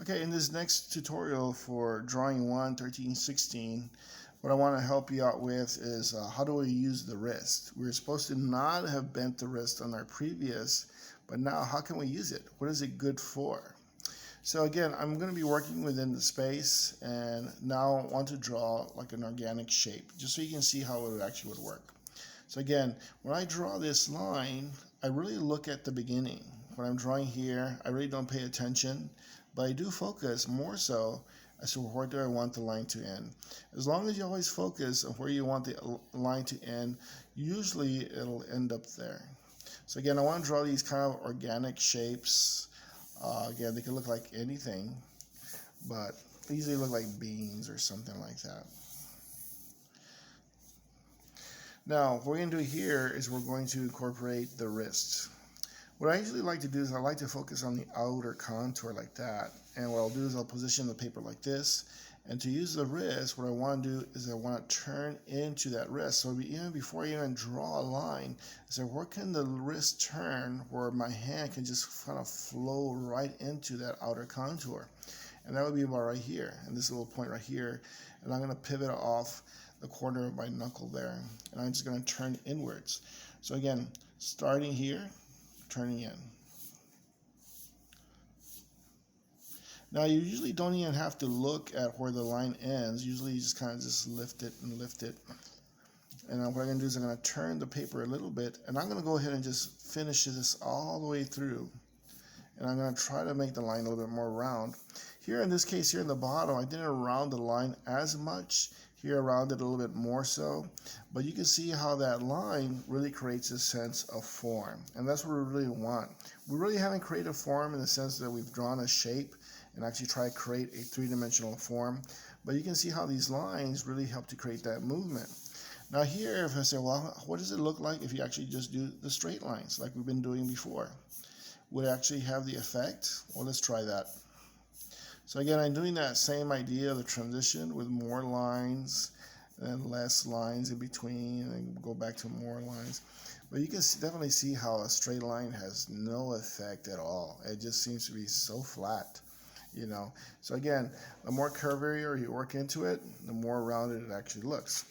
Okay, in this next tutorial for drawing 1, 13, 16, what I want to help you out with is how do we use the wrist? We were supposed to not have bent the wrist on our previous, but now how can we use it? What is it good for? So again, I'm going to be working within the space, and now I want to draw like an organic shape, just so you can see how it actually would work. So again, when I draw this line, I really look at the beginning. When I'm drawing here, I really don't pay attention, but I do focus more so as to where do I want the line to end. As long as you always focus on where you want the line to end, usually it'll end up there. So again, I want to draw these kind of organic shapes. Again, they can look like anything, but they usually look like beans or something like that. Now, what we're going to do here is we're going to incorporate the wrist. What I usually like to do is I like to focus on the outer contour like that. And what I'll do is I'll position the paper like this. And to use the wrist, what I want to do is I want to turn into that wrist. So even before I even draw a line, I say, where can the wrist turn where my hand can just kind of flow right into that outer contour? And that would be about right here, and this little point right here. And I'm going to pivot off the corner of my knuckle there, and I'm just going to turn inwards. So again, starting here, turning in. Now you usually don't even have to look at where the line ends. Usually you just kind of just lift it and lift it. And what I'm going to do is I'm going to turn the paper a little bit, and I'm going to go ahead and just finish this all the way through. And I'm going to try to make the line a little bit more round. Here in this case, here in the bottom, I didn't round the line as much. Here I rounded a little bit more so. But you can see how that line really creates a sense of form. And that's what we really want. We really haven't created a form in the sense that we've drawn a shape and actually try to create a three-dimensional form. But you can see how these lines really help to create that movement. Now here, if I say, well, what does it look like if you actually just do the straight lines like we've been doing before? Would it actually have the effect? Well, let's try that. So again, I'm doing that same idea of the transition with more lines and less lines in between, and go back to more lines. But you can definitely see how a straight line has no effect at all. It just seems to be so flat, you know. So again, the more curvier you work into it, the more rounded it actually looks.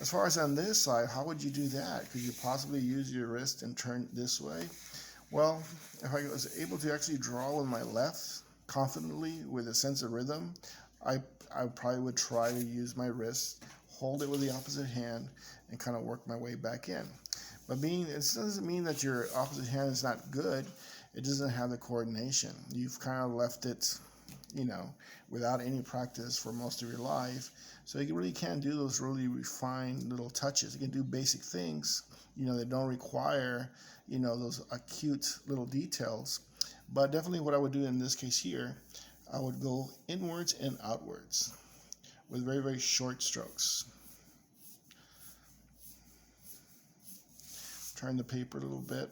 As far as on this side, how would you do that? Could you possibly use your wrist and turn this way? Well, if I was able to actually draw with my left confidently with a sense of rhythm, I probably would try to use my wrist, hold it with the opposite hand, and kind of work my way back in. But it doesn't mean that your opposite hand is not good. It doesn't have the coordination. You've kind of left it, you know, without any practice for most of your life. So you really can't do those really refined little touches. You can do basic things, you know, that don't require, you know, those acute little details. But definitely what I would do in this case here, I would go inwards and outwards with very, very short strokes. Turn the paper a little bit.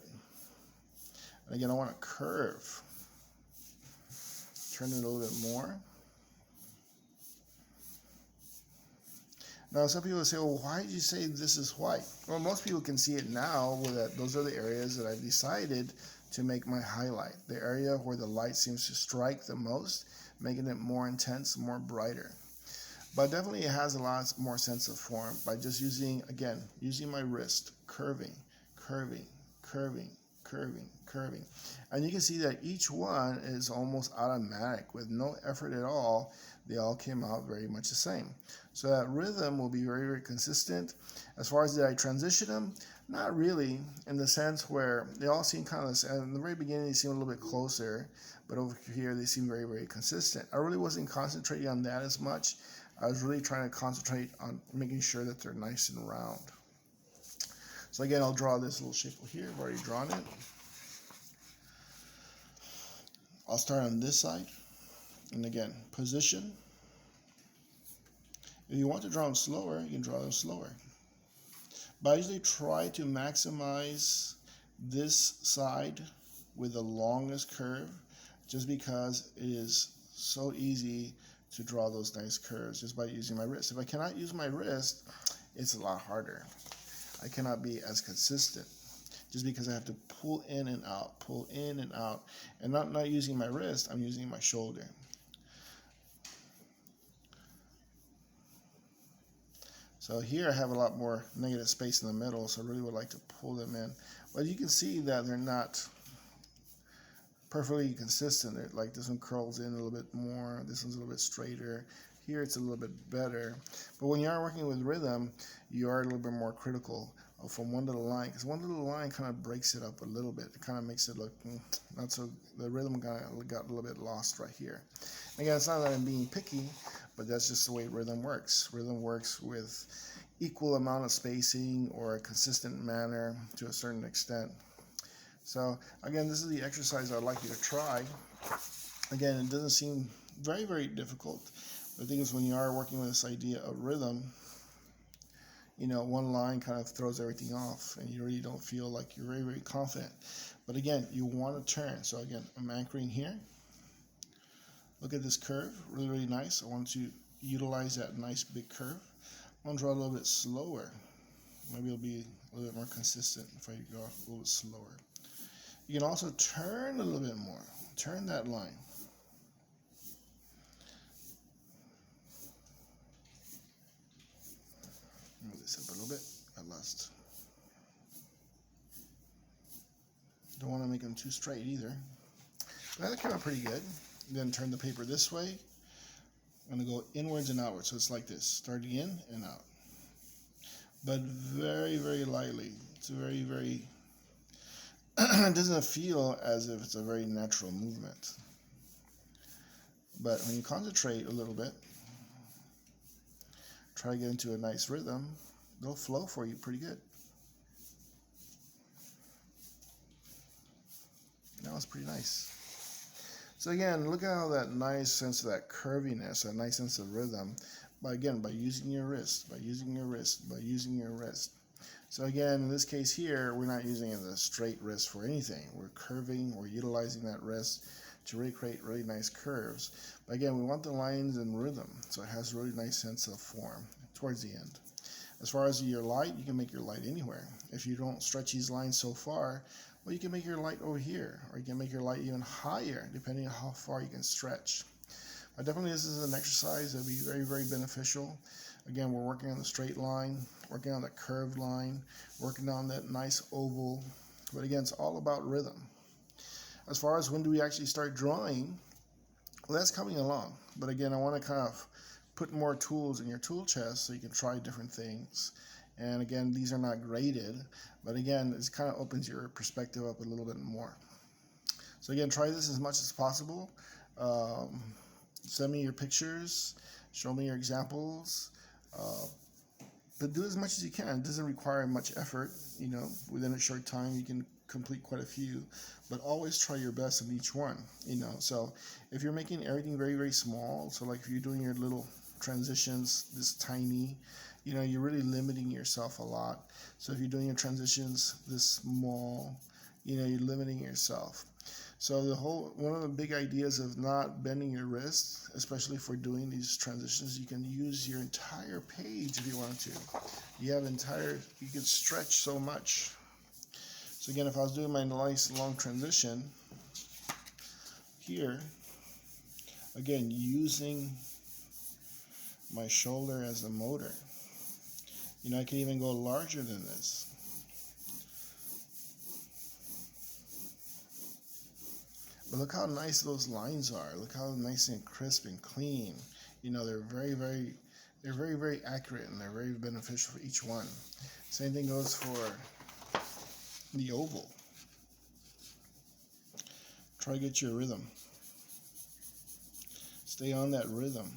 And again, I want to curve. Turn it a little bit more. Now, some people say, well, why did you say this is white? Well, most people can see it now. Those are the areas that I've decided to make my highlight. The area where the light seems to strike the most, making it more intense, more brighter. But definitely it has a lot more sense of form by just using my wrist, curving, curving, curving, curving, curving. And you can see that each one is almost automatic with no effort at all. They all came out very much the same. So that rhythm will be very, very consistent. As far as did I transition them? Not really, in the sense where they all seem kind of the same. In the very beginning, they seem a little bit closer, but over here, they seem very, very consistent. I really wasn't concentrating on that as much. I was really trying to concentrate on making sure that they're nice and round. So again, I'll draw this little shape here. I've already drawn it. I'll start on this side. And again, position. If you want to draw them slower, you can draw them slower. But I usually try to maximize this side with the longest curve, just because it is so easy to draw those nice curves just by using my wrist. If I cannot use my wrist, it's a lot harder. I cannot be as consistent just because I have to pull in and out, pull in and out. And not using my wrist, I'm using my shoulder. So here I have a lot more negative space in the middle, so I really would like to pull them in. But you can see that they're not perfectly consistent. They're, like this one curls in a little bit more, this one's a little bit straighter. Here it's a little bit better. But when you are working with rhythm, you are a little bit more critical from one little line, because one little line kind of breaks it up a little bit. It kind of makes it look not so, the rhythm got a little bit lost right here. Again, it's not that I'm being picky, but that's just the way rhythm works. Rhythm works with equal amount of spacing or a consistent manner to a certain extent. So again, this is the exercise I'd like you to try. Again, it doesn't seem very, very difficult. The thing is, when you are working with this idea of rhythm, you know, one line kind of throws everything off and you really don't feel like you're very, very confident. But again, you want to turn. So again, I'm anchoring here. Look at this curve, really, really nice. I want to utilize that nice big curve. I want to draw a little bit slower. Maybe it'll be a little bit more consistent if I go a little bit slower. You can also turn a little bit more. Turn that line. Move this up a little bit. At last. Don't want to make them too straight either. But that came out pretty good. Then turn the paper this way. I'm going to go inwards and outwards. So it's like this, starting in and out. But very, very lightly. It's very, very, it doesn't feel as if it's a very natural movement. But when you concentrate a little bit, try to get into a nice rhythm, they'll flow for you pretty good. That was pretty nice. So again, look at how that nice sense of that curviness, that nice sense of rhythm, by using your wrist, by using your wrist, by using your wrist. So again, in this case here, we're not using it as a straight wrist for anything. We're curving, we're utilizing that wrist to really create really nice curves. But again, we want the lines in rhythm, so it has a really nice sense of form towards the end. As far as your light, you can make your light anywhere. If you don't stretch these lines so far, well, you can make your light over here, or you can make your light even higher, depending on how far you can stretch. But definitely this is an exercise that will be very, very beneficial. Again, we're working on the straight line, working on the curved line, working on that nice oval. But again, it's all about rhythm. As far as when do we actually start drawing, well, that's coming along. But again, I want to kind of put more tools in your tool chest so you can try different things. And again, these are not graded, but again, it kind of opens your perspective up a little bit more. So again, try this as much as possible. Send me your pictures, show me your examples, but do as much as you can. It doesn't require much effort. You know, within a short time, you can complete quite a few, but always try your best in each one. You know, so if you're making everything very, very small, so like if you're doing your little transitions this tiny, you know, you're really limiting yourself a lot. So if you're doing your transitions this small, you know, you're limiting yourself. So one of the big ideas of not bending your wrist, especially for doing these transitions, you can use your entire page if you want to. You can stretch so much. So again, if I was doing my nice long transition here, again, using my shoulder as the motor, you know, I can even go larger than this. But look how nice those lines are. Look how nice and crisp and clean. You know, they're very, very accurate, and they're very beneficial for each one. Same thing goes for the oval. Try to get your rhythm. Stay on that rhythm.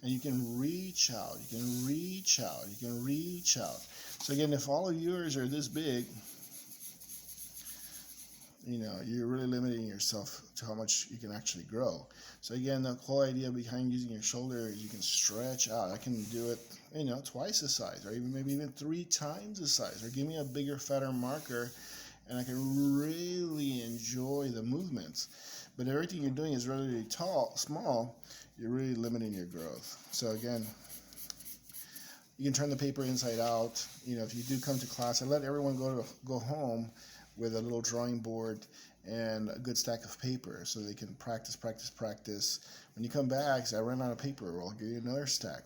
And you can reach out, you can reach out, you can reach out. So again, if all of yours are this big, you know, you're really limiting yourself to how much you can actually grow. So again, the whole idea behind using your shoulder is you can stretch out. I can do it, you know, twice the size, or maybe even 3 times the size, or give me a bigger, fatter marker, and I can really enjoy the movements. But everything you're doing is really small, you're really limiting your growth. So again, You can turn the paper inside out. You know, if you do come to class, I let everyone go home with a little drawing board and a good stack of paper so they can practice. When you come back, say, I ran out of paper, well, I'll give you another stack.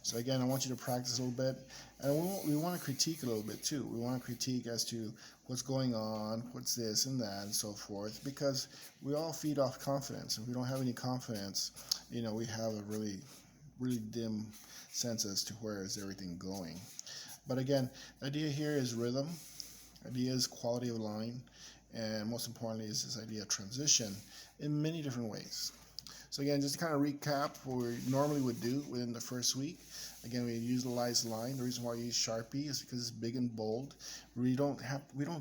So again, I want you to practice a little bit, and we want to critique a little bit too. We want to critique as to what's going on, what's this and that, and so forth, because we all feed off confidence. If we don't have any confidence, you know, we have a really dim sense as to where is everything going. But again, the idea here is rhythm, the idea is quality of line, and most importantly is this idea of transition in many different ways. So again, just to kind of recap what we normally would do within the first week. Again, we utilize line. The reason why we use Sharpie is because it's big and bold. We don't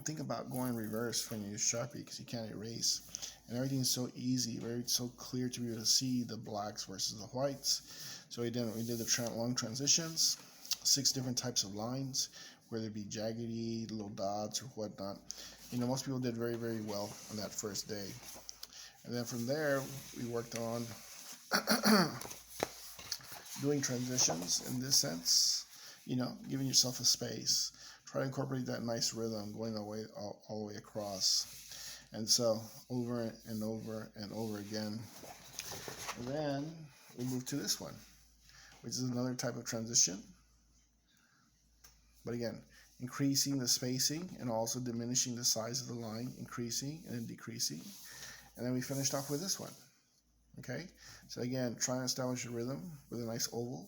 think about going reverse when you use Sharpie because you can't erase. And everything is so easy, so clear to be able to see the blacks versus the whites. So we did the long transitions, 6 different types of lines, whether it be jaggedy, little dots, or whatnot. You know, most people did very, very well on that first day. And then from there, we worked on doing transitions in this sense, you know, giving yourself a space. Try to incorporate that nice rhythm going all the way across. And so over and over and over again. And then we move to this one, which is another type of transition. But again, increasing the spacing and also diminishing the size of the line, increasing and then decreasing. And then we finished off with this one. Okay, so again, try and establish a rhythm with a nice oval,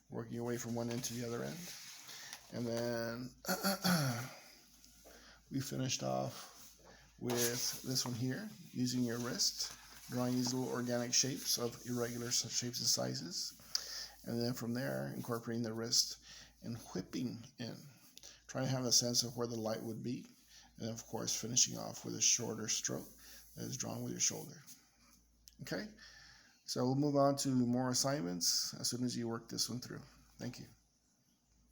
working your way from one end to the other end. And then we finished off with this one here, using your wrist, drawing these little organic shapes of irregular shapes and sizes. And then from there, incorporating the wrist and whipping in. Trying to have a sense of where the light would be. And then, of course, finishing off with a shorter stroke that is drawn with your shoulder. Okay, so we'll move on to more assignments as soon as you work this one through. Thank you.